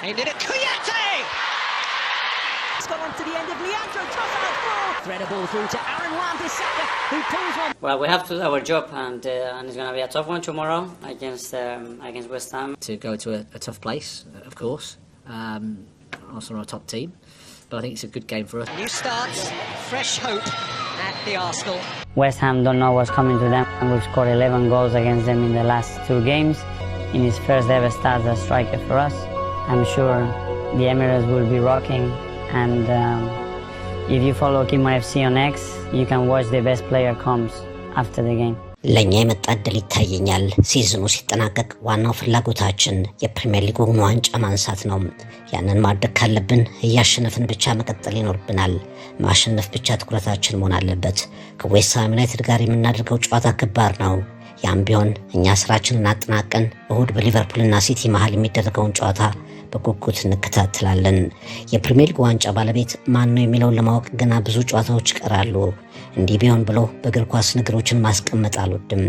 Aimed it at Kouyaté! It's gone on to the end of Leandro Trossard. Thread a ball through to Aaron Wan-Bissaka, who pulls one. Well, we have to do our job, and it's going to be a tough one tomorrow against West Ham. To go to a tough place, of course. Arsenal are a top team, but I think it's a good game for us. New starts, fresh hope at the Arsenal. West Ham don't know what's coming to them, and we've scored 11 goals against them in the last 2 games. In his first ever start as striker for us, I'm sure the Emirates will be rocking, and if you follow Kimo FC on X, you can watch the best player comes after the game. ለኛ የመጣ እድል ይታየኛል። ሲዝኑ ሲጠናቀቅ ዋናው ፍላጎታችን የፕሪሚየር ሊጉን ዋንጫ ማንሳት ነው። ያንን ማድረግ ካለብን እያሸነፍን ብቻ መቀጠል ይኖርብናል። ማሸነፍ ብቻ ትኩረታችን መሆን አለበት። ከዌስት ሃም ዩናይትድ ጋር የምናደርገው ጨዋታ ከባድ ነው። ያም ቢሆን እኛ ስራችንን አጠናቀን እሁድ በሊቨርፑልና ሲቲ መሃል የሚደረገውን ጨዋታ በጉጉት እንከታተላለን። የፕሪሚየር ሊግ ዋንጫ ባለቤት ማን ነው የሚለውን ለማወቅ ገና ብዙ ጨዋታዎች ይቀራሉ። እንዲህ ቢሆን ብሎ በእግር ኳስ ነገሮችን ማስቀመጥ አልወድም።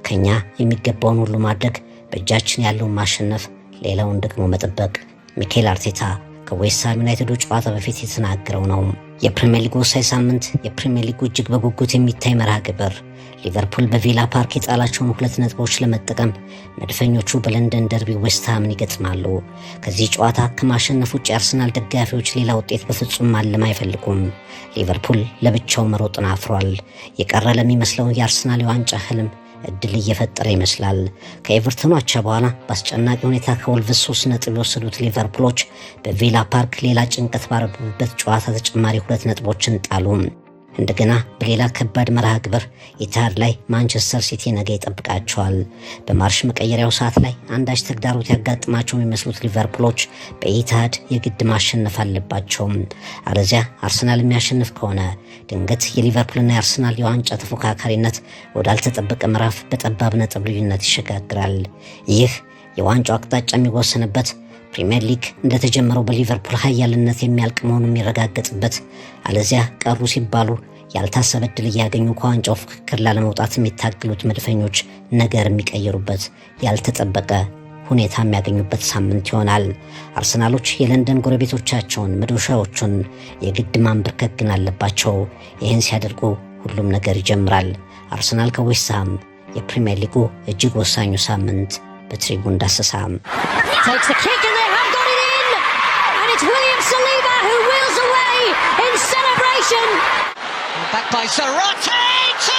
ከኛ የሚገባውን ሁሉ ማድረግ፣ በእጃችን ያለውን ማሸነፍ፣ ሌላውን ደግሞ መጠበቅ ሚኬል አርቴታ ከዌስት ሃም ዩናይትድ ጨዋታ በፊት የተናገረው ነው። የፕሪሚየር ሊግ ወሳኝ ሳምንት የፕሪሚየር ሊግ እጅግ በጉጉት የሚታይ መርሃ ግብር ሊቨርፑል በቪላ ፓርክ የጣላቸውን 2 ነጥቦች ለመጠቀም መድፈኞቹ በለንደን ደርቢ ዌስት ሃምን ይገጥማሉ። ከዚህ ጨዋታ ከማሸነፍ ውጭ አርሰናል ደጋፊዎች ሌላ ውጤት በፍጹም ማለም አይፈልጉም። ሊቨርፑል ለብቻው መሮጥን አፍሯል። የቀረ ለሚመስለው የአርሰናል የዋንጫ ህልም እድል እየፈጠረ ይመስላል። ከኤቨርተኑ አቻ በኋላ በአስጨናቂ ሁኔታ ከወልቭስ 3 ነጥብ የወሰዱት ሊቨርፑሎች በቪላ ፓርክ ሌላ ጭንቀት ባረፈበት ጨዋታ ተጨማሪ 2 ነጥቦችን ጣሉ። እንደገና በሌላ ከባድ መርሃ ግብር ኢታድ ላይ ማንቸስተር ሲቲ ነገ ይጠብቃቸዋል። በማርሽ መቀየሪያው ሰዓት ላይ አንዳች ተግዳሮት ያጋጥማቸው የሚመስሉት ሊቨርፑሎች በኢታድ የግድ ማሸነፍ አለባቸው። አለዚያ አርሰናል የሚያሸንፍ ከሆነ ድንገት የሊቨርፑልና የአርሰናል የዋንጫ ተፎካካሪነት ወዳልተጠበቀ ምዕራፍ በጠባብ ነጥብ ልዩነት ይሸጋግራል። ይህ የዋንጫው አቅጣጫ የሚወሰንበት ፕሪሚየር ሊግ እንደተጀመረው በሊቨርፑል ኃያልነት የሚያልቅ መሆኑ የሚረጋገጥበት፣ አለዚያ ቀሩ ሲባሉ ያልታሰበ ዕድል እያገኙ ከዋንጫው ፍክክር ላለመውጣት የሚታገሉት መድፈኞች ነገር የሚቀይሩበት ያልተጠበቀ ሁኔታ የሚያገኙበት ሳምንት ይሆናል። አርሰናሎች የለንደን ጎረቤቶቻቸውን መዶሻዎቹን የግድ ማንበርከክ ግን አለባቸው። ይህን ሲያደርጉ ሁሉም ነገር ይጀምራል። አርሰናል ከዌስት ሃም የፕሪሚየር ሊጉ እጅግ ወሳኙ ሳምንት በትሪቡን ዳሰሳም Takes the kick and they have got it in! And it's William Saliba who wheels away in celebration! Back by Zarate, 2!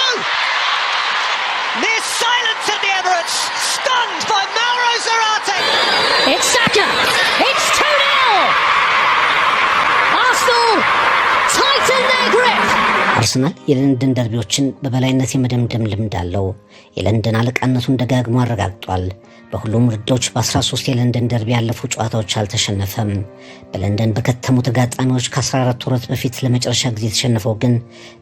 Near silence at the Emirates, stunned by Mauro Zarate! It's Saka! It's 2-0! Arsenal tighten their grip! አርሰናል የለንደን ደርቢዎችን በበላይነት የመደምደም ልምድ አለው። የለንደን አለቃነቱን ደጋግሞ አረጋግጧል። በሁሉም ውድድሮች በ13 የለንደን ደርቢ ያለፉ ጨዋታዎች አልተሸነፈም። በለንደን በከተሙ ተጋጣሚዎች ከ14 ወራት በፊት ለመጨረሻ ጊዜ የተሸነፈው ግን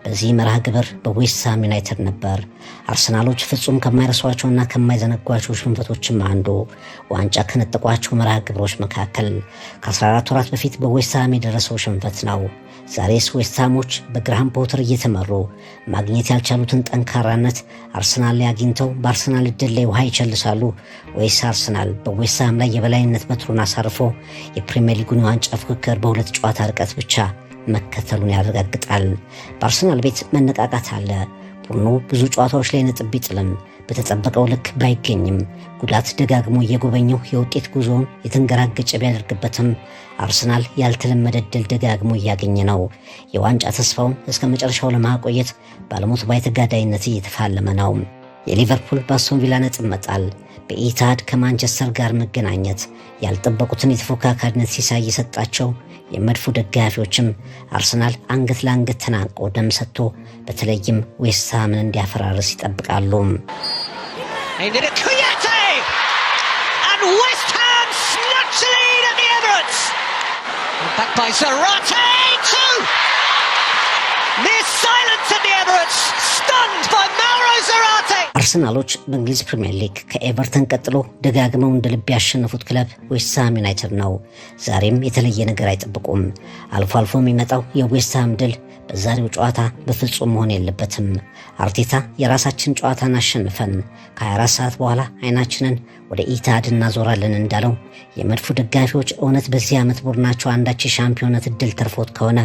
በዚህ መርሃ ግብር በዌስት ሃም ዩናይትድ ነበር። አርሰናሎች ፍጹም ከማይረሷቸውና ከማይዘነጓቸው ሽንፈቶችም አንዱ ዋንጫ ከነጠቋቸው መርሃ ግብሮች መካከል ከ14 ወራት በፊት በዌስት ሃም የደረሰው ሽንፈት ነው። ዛሬስ ዌስት ሃሞች በግራሃም ፖተር እየተመሩ ማግኘት ያልቻሉትን ጠንካራነት አርሰናል ላይ አግኝተው በአርሰናል እድል ላይ ውሃ ይቸልሳሉ ወይስ አርሰናል በዌስት ሃም ላይ የበላይነት በትሩን አሳርፎ የፕሪሚየር ሊጉን ዋንጫ ፍክክር በሁለት ጨዋታ ርቀት ብቻ መከተሉን ያረጋግጣል? በአርሰናል ቤት መነቃቃት አለ። ቡድኑ ብዙ ጨዋታዎች ላይ ነጥብ ቢጥልም በተጠበቀው ልክ ባይገኝም ጉዳት ደጋግሞ እየጎበኘው የውጤት ጉዞውን የተንገራገጨ ቢያደርግበትም አርሰናል ያልተለመደ ድል ደጋግሞ እያገኘ ነው። የዋንጫ ተስፋውን እስከ መጨረሻው ለማቆየት ባለሞት ባይ ተጋዳይነት እየተፋለመ ነው። የሊቨርፑል በአስቶን ቪላ ነጥብ መጣል፣ በኢታድ ከማንቸስተር ጋር መገናኘት ያልጠበቁትን የተፎካካሪነት ሲሳይ የሰጣቸው የመድፉ ደጋፊዎችም አርሰናል አንገት ለአንገት ተናንቆ ደም ሰጥቶ በተለይም ዌስት ሃምን እንዲያፈራርስ ይጠብቃሉ። Aimed at Kouyaté! And West Ham snatch the lead at the Emirates! Back by Zarate, 2! Near silence at the Emirates, stunned by Mauro Zarate! አርሰናሎች በእንግሊዝ ፕሪሚየር ሊግ ከኤቨርተን ቀጥሎ ደጋግመው እንደልብ ያሸነፉት ክለብ ዌስት ሃም ዩናይትድ ነው። ዛሬም የተለየ ነገር አይጠብቁም። አልፎ አልፎ የሚመጣው የዌስት ሃም ድል በዛሬው ጨዋታ በፍጹም መሆን የለበትም። አርቴታ የራሳችን ጨዋታን አሸንፈን ከ24 ሰዓት በኋላ አይናችንን ወደ ኢትሃድ እናዞራለን እንዳለው የመድፉ ደጋፊዎች እውነት በዚህ ዓመት ቡድናቸው አንዳች የሻምፒዮንነት እድል ተርፎት ከሆነ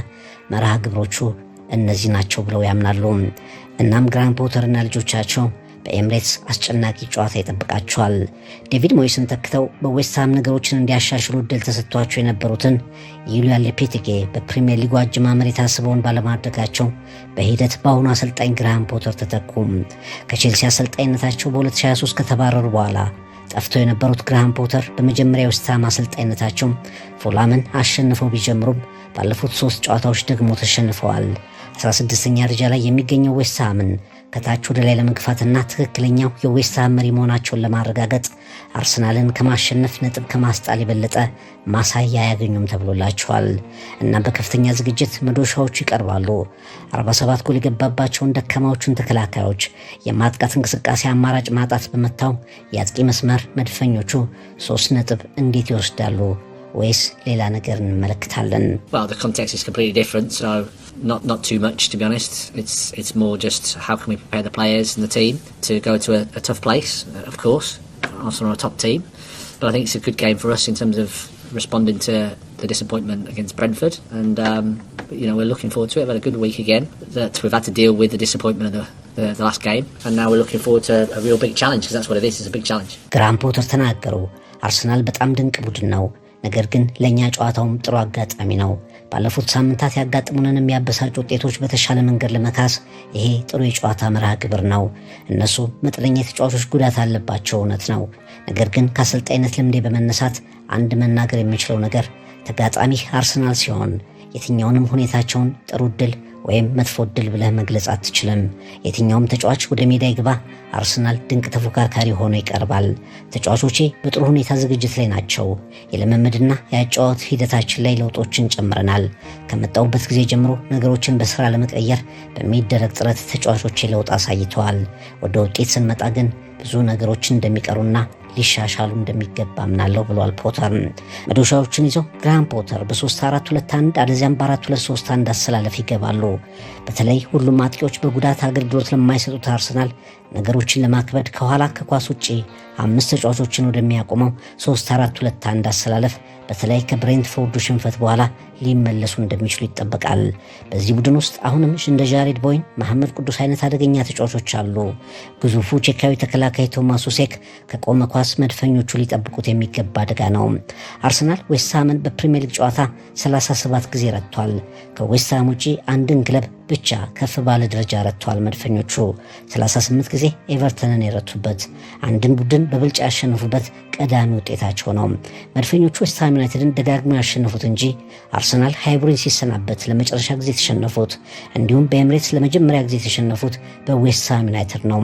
መርሃ ግብሮቹ እነዚህ ናቸው ብለው ያምናሉ። እናም ግራን ፖተርና ልጆቻቸው በኤምሬትስ አስጨናቂ ጨዋታ ይጠብቃቸዋል። ዴቪድ ሞይስን ተክተው በዌስትሃም ነገሮችን እንዲያሻሽሉ እድል ተሰጥቷቸው የነበሩትን ዩሊያን ሎፔቴጊ በፕሪሚየር ሊጉ አጀማመር የታሰበውን ባለማድረጋቸው በሂደት በአሁኑ አሰልጣኝ ግራን ፖተር ተተኩ። ከቼልሲ አሰልጣኝነታቸው በ2023 ከተባረሩ በኋላ ጠፍተው የነበሩት ግራን ፖተር በመጀመሪያ የዌስትሃም አሰልጣኝነታቸው ፉላምን አሸንፈው ቢጀምሩም ባለፉት 3 ጨዋታዎች ደግሞ ተሸንፈዋል። 16ኛ ደረጃ ላይ የሚገኘው ዌስትሃምን ከታች ወደ ላይ ለመግፋትና ትክክለኛው የዌስትሃም መሪ መሆናቸውን ለማረጋገጥ አርሰናልን ከማሸነፍ ነጥብ ከማስጣል የበለጠ ማሳያ አያገኙም ተብሎላቸዋል። እና በከፍተኛ ዝግጅት መዶሻዎቹ ይቀርባሉ። 47 ጎል የገባባቸውን ደካማዎቹን ተከላካዮች የማጥቃት እንቅስቃሴ አማራጭ ማጣት በመታው የአጥቂ መስመር መድፈኞቹ 3 ነጥብ እንዴት ይወስዳሉ? ወይስ ሌላ ነገር እንመለከታለን? Well, the context is completely different, so not too much, to be honest. It's more just how can we prepare the players and the team to go to a tough place. Of course, Arsenal are a top team, but I think it's a good game for us in terms of responding to the disappointment against Brentford, and we're looking forward to it. We've had a good week again. That we've had to deal with the disappointment of the last game, and now we're looking forward to a real big challenge, because that's what it is. It's a big challenge. ግራን ፖተር ተናገሩ። አርሰናል በጣም ድንቅ ቡድን ነው፣ ነገር ግን ለኛ ጨዋታውም ጥሩ አጋጣሚ ነው። ባለፉት ሳምንታት ያጋጥሙንን የሚያበሳጩ ውጤቶች በተሻለ መንገድ ለመካስ ይሄ ጥሩ የጨዋታ መርሃ ግብር ነው። እነሱ መጠነኛ ተጫዋቾች ጉዳት አለባቸው፣ እውነት ነው። ነገር ግን ከአሰልጣኝነት ልምዴ በመነሳት አንድ መናገር የሚችለው ነገር ተጋጣሚ አርሰናል ሲሆን የትኛውንም ሁኔታቸውን ጥሩ ድል ወይም መጥፎ ድል ብለህ መግለጽ አትችልም። የትኛውም ተጫዋች ወደ ሜዳ ይግባ አርሰናል ድንቅ ተፎካካሪ ሆኖ ይቀርባል። ተጫዋቾቼ በጥሩ ሁኔታ ዝግጅት ላይ ናቸው። የልምምድና የአጨዋወት ሂደታችን ላይ ለውጦችን ጨምረናል። ከመጣሁበት ጊዜ ጀምሮ ነገሮችን በስራ ለመቀየር በሚደረግ ጥረት ተጫዋቾቼ ለውጥ አሳይተዋል። ወደ ውጤት ስንመጣ ግን ብዙ ነገሮች እንደሚቀሩና ሊሻሻሉ እንደሚገባ አምናለሁ ብሏል ፖተር። መዶሻዎችን ይዘው ግራን ፖተር በ3-4-2-1 አለዚያም በ4-2-3-1 አሰላለፍ ይገባሉ። በተለይ ሁሉም አጥቂዎች በጉዳት አገልግሎት ለማይሰጡት አርሰናል ነገሮችን ለማክበድ ከኋላ ከኳስ ውጪ 5 ተጫዋቾችን ወደሚያቆመው 3-4-2-1 አሰላለፍ በተለይ ከብሬንትፎርዱ ሽንፈት በኋላ ሊመለሱ እንደሚችሉ ይጠበቃል። በዚህ ቡድን ውስጥ አሁንም እንደ ጃሬድ ቦይን፣ መሐመድ ቅዱስ አይነት አደገኛ ተጫዋቾች አሉ። ግዙፉ ቼካዊ ተከላካይ ቶማስ ሱሴክ ከቆመ ኳስ መድፈኞቹ ሊጠብቁት የሚገባ አደጋ ነው። አርሰናል ዌስትሃምን በፕሪሚየር ሊግ ጨዋታ 37 ጊዜ ረቷል። ከዌስትሃም ውጪ አንድን ክለብ ብቻ ከፍ ባለ ደረጃ ረቷል። መድፈኞቹ 38 ጊዜ ኤቨርተንን የረቱበት፣ አንድን ቡድን በብልጫ ያሸነፉበት ቀዳሚ ውጤታቸው ነው። መድፈኞቹ ዌስትሃም ዩናይትድን ደጋግመው ያሸነፉት እንጂ አርሰናል ሃይብሪን ሲሰናበት ለመጨረሻ ጊዜ ተሸነፉት፣ እንዲሁም በኤምሬትስ ለመጀመሪያ ጊዜ ተሸነፉት በዌስትሃም ዩናይትድ ነው።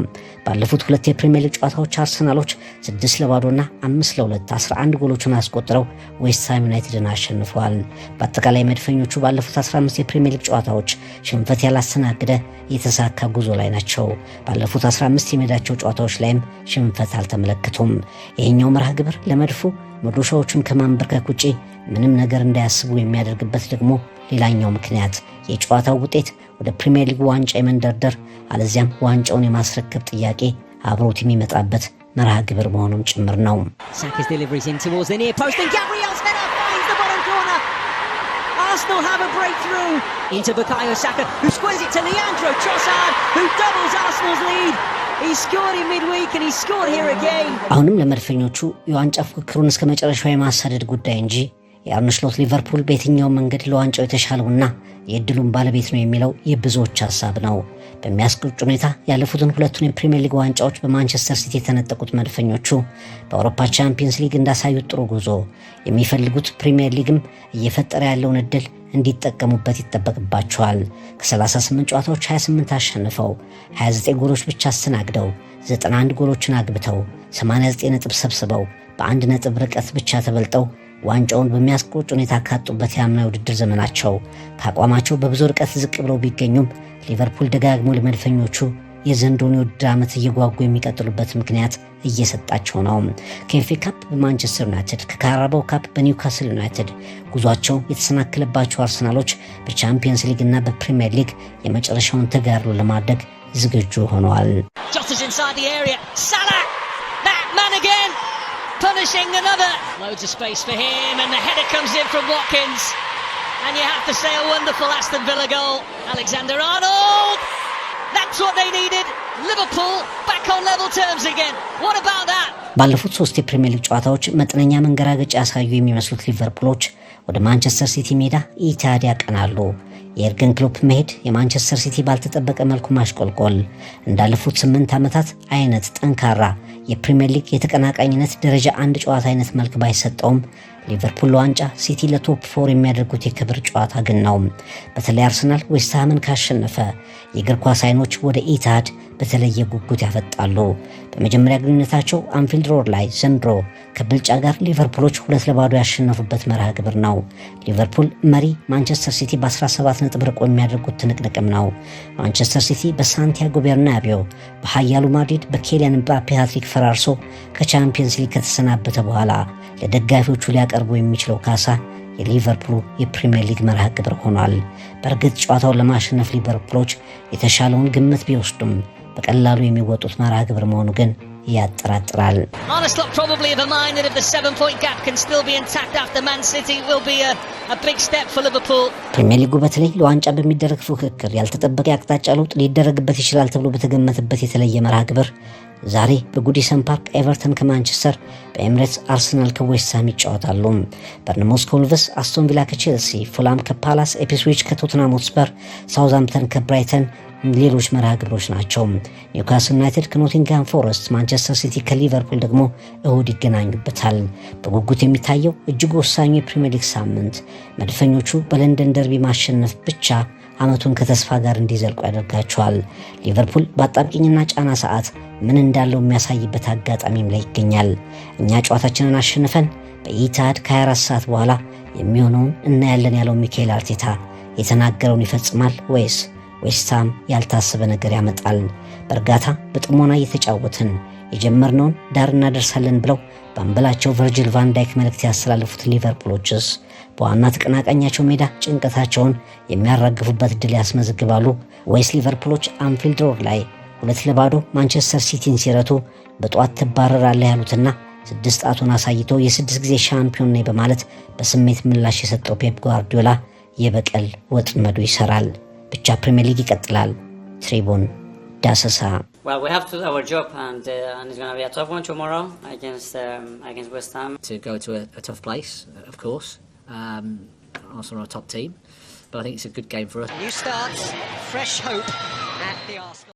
ባለፉት 2 የፕሪሚየር ሊግ ጨዋታዎች አርሰናሎች 6-2 እና 5-2 11 ጎሎችን አስቆጥረው ዌስትሃም ዩናይትድን አሸንፈዋል። በአጠቃላይ መድፈኞቹ ባለፉት 15 የፕሪሚየር ሊግ ጨዋታዎች ሽንፈት ያላስተናገደ የተሳካ ጉዞ ላይ ናቸው። ባለፉት 15 የሜዳቸው ጨዋታዎች ላይም ሽንፈት አልተመለከቱም። ይሄኛው መርሃ ግብር ለመድፉ መዶሻዎቹን ከማንበርከክ ውጪ ምንም ነገር እንዳያስቡ የሚያደርግበት ደግሞ ሌላኛው ምክንያት የጨዋታው ውጤት ወደ ፕሪሚየር ሊግ ዋንጫ የመንደርደር አለዚያም ዋንጫውን የማስረከብ ጥያቄ አብሮት የሚመጣበት መርሃ ግብር መሆኑም ጭምር ነው። Saka's deliveries in towards the near post and Gabriel's header finds the bottom corner. Arsenal have a breakthrough into Bukayo Saka, who squares it to Leandro Trossard, who doubles Arsenal's lead. He scored in midweek and he scored here again. አሁንም ለመድፈኞቹ የዋንጫ ፉክክሩን እስከ መጨረሻው የማሳደድ ጉዳይ እንጂ የአርነ ስሎት ሊቨርፑል በየትኛው መንገድ ለዋንጫው የተሻለውና የእድሉን ባለቤት ነው የሚለው የብዙዎች ሐሳብ ነው። በሚያስቆጭ ሁኔታ ያለፉትን 2 የፕሪሚየር ሊግ ዋንጫዎች በማንቸስተር ሲቲ የተነጠቁት መድፈኞቹ በአውሮፓ ቻምፒየንስ ሊግ እንዳሳዩት ጥሩ ጉዞ የሚፈልጉት ፕሪሚየር ሊግም እየፈጠረ ያለውን እድል እንዲጠቀሙበት ይጠበቅባቸዋል። ከ38 ጨዋታዎች 28 አሸንፈው 29 ጎሎች ብቻ አስተናግደው 91 ጎሎችን አግብተው 89 ነጥብ ሰብስበው በአንድ ነጥብ ርቀት ብቻ ተበልጠው ዋንጫውን በሚያስቆጭ ሁኔታ ካጡበት የአምና ውድድር ዘመናቸው ከአቋማቸው በብዙ ርቀት ዝቅ ብለው ቢገኙም ሊቨርፑል ደጋግሞ ለመድፈኞቹ የዘንድሮውን የውድድር ዓመት እየጓጉ የሚቀጥሉበት ምክንያት እየሰጣቸው ነው። ከኤፍኤ ካፕ በማንቸስተር ዩናይትድ፣ ከካራባው ካፕ በኒውካስል ዩናይትድ ጉዟቸው የተሰናከለባቸው አርሰናሎች በቻምፒየንስ ሊግ እና በፕሪሚየር ሊግ የመጨረሻውን ተጋድሎ ለማድረግ ዝግጁ ሆነዋል። Punishing another. Loads of space for him and the header comes in from Watkins. And you have to say a wonderful Aston Villa goal. Alexander-Arnold! That's what they needed. Liverpool back on level terms again. What about that? ባለፉት 3 የፕሪሚየር ሊግ ጨዋታዎች መጠነኛ መንገራገጭ ያሳዩ የሚመስሉት ሊቨርፑሎች ወደ ማንቸስተር ሲቲ ሜዳ ኢታድ ያቀናሉ። የኤርገን ክሎፕ መሄድ የማንቸስተር ሲቲ ባልተጠበቀ መልኩ ማሽቆልቆል እንዳለፉት 8 ዓመታት አይነት ጠንካራ የፕሪሚየር ሊግ የተቀናቃኝነት ደረጃ 1 ጨዋታ አይነት መልክ ባይሰጠውም ሊቨርፑል ዋንጫ ሲቲ ለቶፕ 4 የሚያደርጉት የክብር ጨዋታ ግን ነው። በተለይ አርሰናል ዌስትሃምን ካሸነፈ የእግር ኳስ አይኖች ወደ ኢታድ በተለየ ጉጉት ያፈጣሉ። በመጀመሪያ ግንኙነታቸው አንፊልድ ሮድ ላይ ዘንድሮ ከብልጫ ጋር ሊቨርፑሎች 2-0 ያሸነፉበት መርሃ ግብር ነው። ሊቨርፑል መሪ ማንቸስተር ሲቲ በ17 ነጥብ ርቆ የሚያደርጉት ትንቅንቅም ነው። ማንቸስተር ሲቲ በሳንቲያጎ ቤርናቢዮ በኃያሉ ማድሪድ በኬሊያን ምባፔ ሃትሪክ ፈራርሶ ከቻምፒየንስ ሊግ ከተሰናበተ በኋላ ለደጋፊዎቹ ሊያቀርቡ የሚችለው ካሳ የሊቨርፑል የፕሪሚየር ሊግ መርሃ ግብር ሆኗል። በእርግጥ ጨዋታውን ለማሸነፍ ሊቨርፑሎች የተሻለውን ግምት ቢወስዱም በቀላሉ የሚወጡት መርሃ ግብር መሆኑ ግን ያጠራጥራል። ፕሪሚየር ሊጉ በተለይ ለዋንጫ በሚደረግ ፉክክር ያልተጠበቀ አቅጣጫ ለውጥ ሊደረግበት ይችላል ተብሎ በተገመተበት የተለየ መርሃ ግብር ዛሬ በጉዲሰን ፓርክ ኤቨርተን ከማንቸስተር፣ በኤምሬትስ አርሰናል ከዌስትሃም ይጫወታሉ። በርንማውዝ ከወልቭስ፣ አስቶን ቪላ ከቼልሲ፣ ፉላም ከፓላስ፣ ኢፕስዊች ከቶተንሃም ሆትስፐር፣ ሳውዝሃምፕተን ከብራይተን ሌሎች መርሃ ግብሮች ናቸው። ኒውካስል ዩናይትድ ከኖቲንግሃም ፎረስት፣ ማንቸስተር ሲቲ ከሊቨርፑል ደግሞ እሁድ ይገናኙበታል። በጉጉት የሚታየው እጅግ ወሳኙ የፕሪሚየር ሊግ ሳምንት መድፈኞቹ በለንደን ደርቢ ማሸነፍ ብቻ አመቱን ከተስፋ ጋር እንዲዘልቁ ያደርጋቸዋል። ሊቨርፑል በአጣብቂኝና ጫና ሰዓት ምን እንዳለው የሚያሳይበት አጋጣሚም ላይ ይገኛል። እኛ ጨዋታችንን አሸንፈን በኢታድ ከ24 ሰዓት በኋላ የሚሆነውን እናያለን ያለው ሚካኤል አርቴታ የተናገረውን ይፈጽማል ወይስ ዌስትሃም ያልታሰበ ነገር ያመጣል? በእርጋታ በጥሞና እየተጫወትን የጀመርነውን ዳር እናደርሳለን ብለው በአምበላቸው ቨርጂል ቫን ዳይክ መልእክት ያስተላለፉት ሊቨርፑሎችስ በዋና ተቀናቃኛቸው ሜዳ ጭንቀታቸውን የሚያራግፉበት ድል ያስመዘግባሉ ወይስ ሊቨርፑሎች አንፊልድ ሮድ ላይ 2-0 ማንቸስተር ሲቲን ሲረቱ በጧት ትባረራለህ ያሉትና 6 ጣቱን አሳይቶ የ6 ጊዜ ሻምፒዮን ነኝ በማለት በስሜት ምላሽ የሰጠው ፔፕ ጓርዲዮላ የበቀል ወጥመዱ ይሰራል? ብቻ ፕሪሚየር ሊግ ይቀጥላል። ትሪቡን ዳሰሳ። Well, we have to do our job, and it's going to be a tough one tomorrow against West Ham. To go to a tough place, of course. Arsenal are a top team, but I think it's a good game for us. New start, fresh hope at the